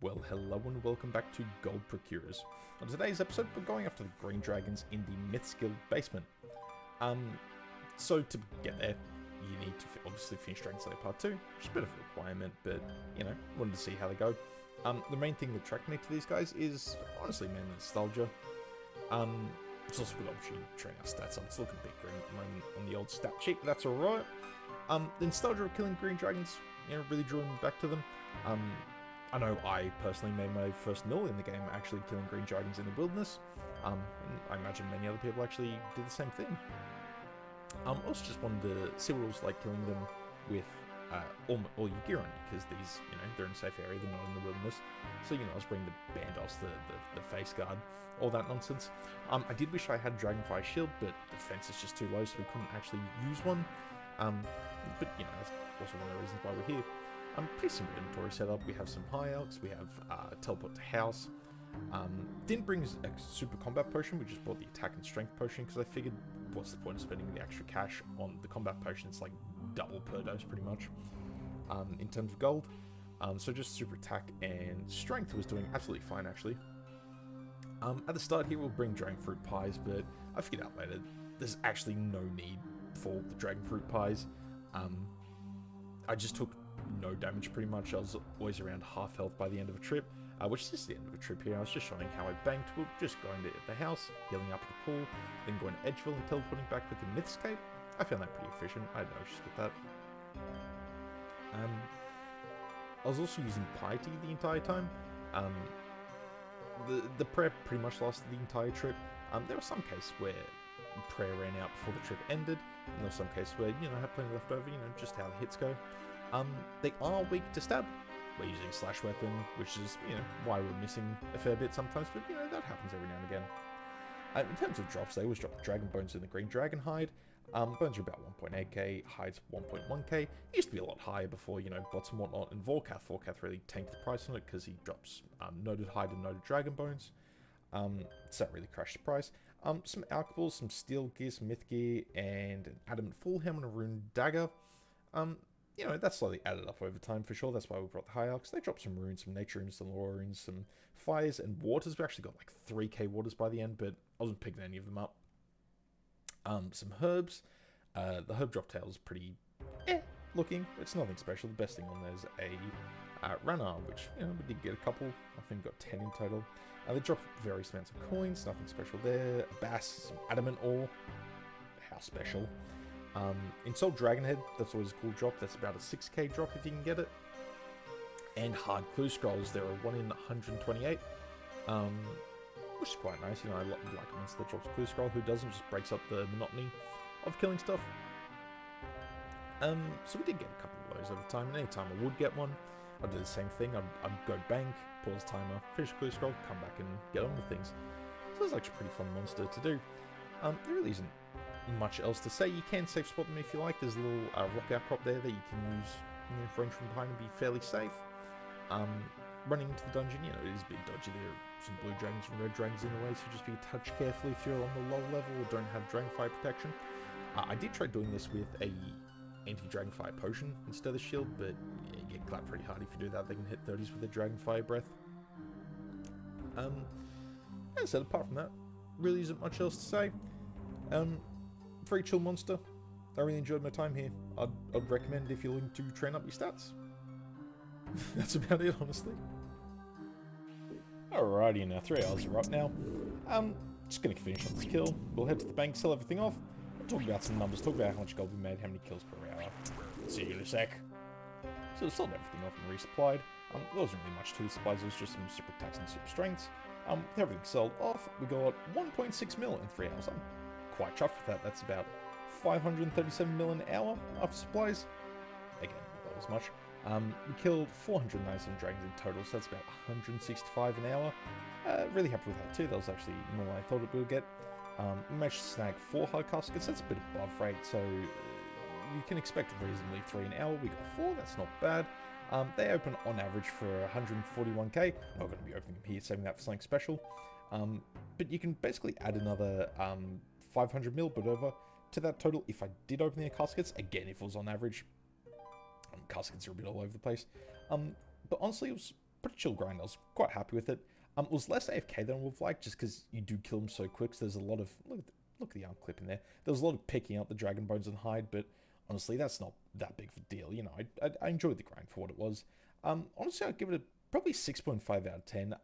Well, hello and welcome back to Gold Procurers. On today's episode, we're going after the green dragons in the Myths Guild basement. So to get there, you need to obviously finish Dragon Slayer Part 2, which is a bit of a requirement, but, you know, wanted to see how they go. The main thing that attracted me to these guys is, honestly, mainly nostalgia. It's also a good opportunity to train our stats up. It's looking a bit green at the moment on the old stat sheet, but that's alright. The nostalgia of killing green dragons, you know, really drawing me back to them. I know I personally made my first mill in the game actually killing green dragons in the wilderness, and I imagine many other people actually did the same thing. I also just wanted to see what it was like killing them with all your gear on, because these, you know, they're in a safe area, they're not in the wilderness. So, you know, I was bringing the bandos, the face guard, all that nonsense. I did wish I had Dragonfire Shield, but the fence is just too low, so we couldn't actually use one. But, you know, that's also one of the reasons why we're here. Pretty simple inventory setup. We have some high elks, we have teleport to house. Didn't bring a super combat potion, we just brought the attack and strength potion, because I figured, what's the point of spending the extra cash on the combat potion? It's like double per dose, pretty much, in terms of gold. So just super attack and strength was doing absolutely fine, actually. At the start here, we'll bring dragon fruit pies, but I figured out later, there's actually no need for the dragon fruit pies. I just took no damage pretty much. I was always around half health by the end of a trip, which is just the end of a trip here. I was just showing how I banked. We're just going to the house, healing up at the pool, then going to Edgeville and teleporting back with the Mythscape. I found that pretty efficient. I had no issues with that. I was also using Piety the entire time. The prayer pretty much lasted the entire trip. There was some case where prayer ran out before the trip ended, and there was some case where, you know, I had plenty left over, you know, just how the hits go. They are weak to stab. We're using slash weapon, which is, you know, why we're missing a fair bit sometimes, but, you know, that happens every now and again. In terms of drops, they always drop the dragon bones and the green dragon hide. Bones are about 1.8k, hides 1.1k. It used to be a lot higher before, you know, bots and whatnot, and Vorkath. Vorkath really tanked the price on it because he drops noted hide and noted dragon bones. So that really crashed the price. Some alcohols, some steel gear, some myth gear, and an adamant full helm and a rune dagger. You know, that's slowly added up over time for sure. That's why we brought the hierarchs. They dropped some runes, some nature runes, some lore runes, some fires and waters. We actually got like 3k waters by the end, but I wasn't picking any of them up. Some herbs. The herb drop tail is pretty looking. It's nothing special. The best thing on there is a Ranar, which, you know, we did get a couple. I think we got 10 in total. They dropped various amounts of coins. Nothing special there. A bass, some adamant ore. How special. In Soul Dragonhead, that's always a cool drop. That's about a 6k drop if you can get it. And hard clue scrolls, there are 1 in 128, which is quite nice. You know, I like a monster that drops a clue scroll. Who doesn't? Just breaks up the monotony of killing stuff. So we did get a couple of those over time, and anytime I would get one, I'd do the same thing. I'd go bank, pause timer, finish a clue scroll, come back and get on with things. So it's actually a pretty fun monster to do. There really isn't much else to say. You can safe spot them if you like. There's a little rock outcrop there that you can use, you know, range from behind and be fairly safe. Running into the dungeon, you know, it is a bit dodgy. There are some blue dragons and red dragons in the way, so just be a touch careful if you're on the low level or don't have dragonfire protection. I did try doing this with a anti-dragonfire potion instead of shield, but yeah, you get clapped pretty hard if you do that. They can hit 30s with their dragonfire breath. As I said, apart from that, really isn't much else to say. Very chill monster. I really enjoyed my time here. I'd recommend if you're looking to train up your stats. That's about it, honestly. Alrighty, now 3 hours are up now. Just gonna finish up this kill. We'll head to the bank, sell everything off. We'll talk about some numbers, talk about how much gold we made, how many kills per hour. See you in a sec. So we sold everything off and resupplied. There wasn't really much to the supplies, it was just some super attacks and super strengths. With everything sold off, we got 1.6 mil in 3 hours. I'm quite chuffed with that. That's about 537 mil an hour after supplies. Again, not that was much. We killed 497 dragons in total, so that's about 165 an hour. Really happy with that too. That was actually more than I thought it would get. We managed to snag 4 hard caskets. That's a bit above rate, so you can expect reasonably 3 an hour. We got 4. That's not bad. They open on average for 141k. I'm not going to be opening them here, saving that for something special. But you can basically add another 500 mil, but over to that total if I did open the caskets. Again, if it was on average. Caskets are a bit all over the place. But honestly, it was pretty chill grind. I was quite happy with it. It was less AFK than I would have liked, just because you do kill them so quick. So there's a lot of look at the arm clip in there. There was a lot of picking out the dragon bones and hide, but honestly, that's not that big of a deal. You know, I enjoyed the grind for what it was. Honestly, I'd give it probably 6.5 out of 10.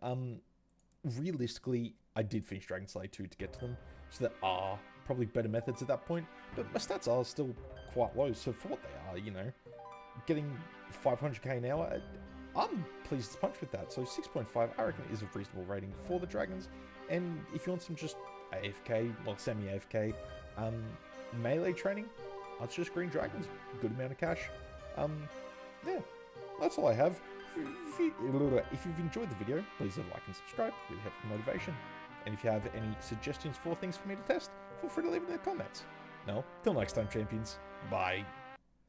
Realistically, I did finish Dragon Slayer 2 to get to them, so there are probably better methods at that point, but my stats are still quite low, so for what they are, you know, getting 500k an hour, I'm pleased as punch with that. So 6.5, I reckon, is a reasonable rating for the dragons. And if you want some just AFK, well, semi-AFK, melee training, that's just green dragons. Good amount of cash. Yeah, that's all I have. If you've enjoyed the video, please leave a like and subscribe. It really helps with motivation. And if you have any suggestions for things for me to test, feel free to leave it in the comments. Now, till next time, champions. Bye.